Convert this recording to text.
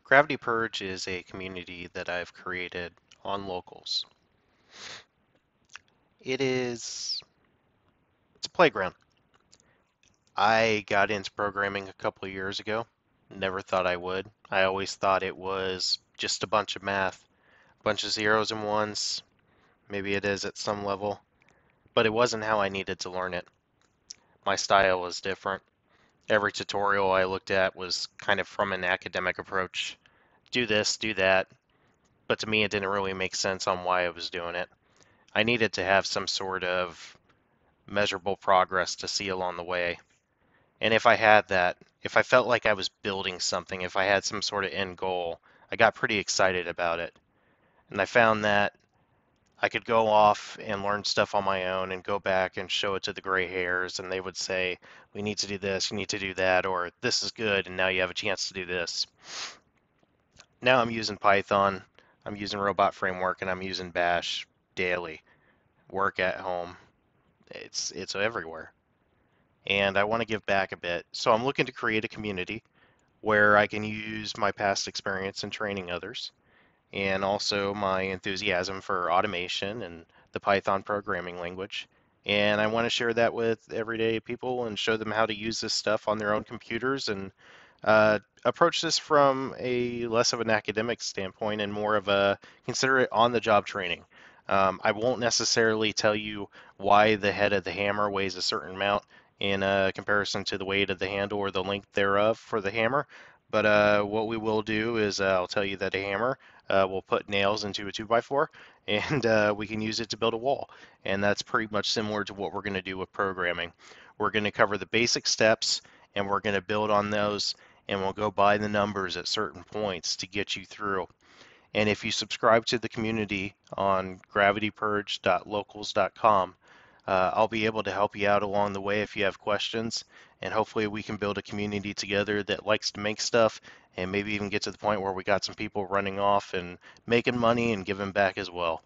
Gravity Purge is a community that I've created on Locals. It's a playground. I got into programming a couple of years ago. Never thought I would. I always thought it was just a bunch of math, a bunch of zeros and ones. Maybe it is at some level, but it wasn't how I needed to learn it. My style was different. Every tutorial I looked at was kind of from an academic approach. Do this, do that, but to me it didn't really make sense on why I was doing it. I needed to have some sort of measurable progress to see along the way. And if I had that, if I felt like I was building something, if I had some sort of end goal, I got pretty excited about it. And I found that I could go off and learn stuff on my own and go back and show it to the gray hairs, and they would say, we need to do this, you need to do that, or this is good, and now you have a chance to do this. Now I'm using Python, I'm using Robot Framework, and I'm using Bash daily. Work at home. It's everywhere. And I want to give back a bit. So I'm looking to create a community where I can use my past experience in training others and also my enthusiasm for automation and the Python programming language. And I want to share that with everyday people and show them how to use this stuff on their own computers and approach this from a less of an academic standpoint and more of a consider it on the job training. I won't necessarily tell you why the head of the hammer weighs a certain amount in comparison to the weight of the handle or the length thereof for the hammer. But what we will do is I'll tell you that a hammer will put nails into a 2x4 and we can use it to build a wall. And that's pretty much similar to what we're going to do with programming. We're going to cover the basic steps and we're going to build on those and we'll go by the numbers at certain points to get you through. And if you subscribe to the community on gravitypurge.locals.com, I'll be able to help you out along the way if you have questions. And hopefully we can build a community together that likes to make stuff and maybe even get to the point where we got some people running off and making money and giving back as well.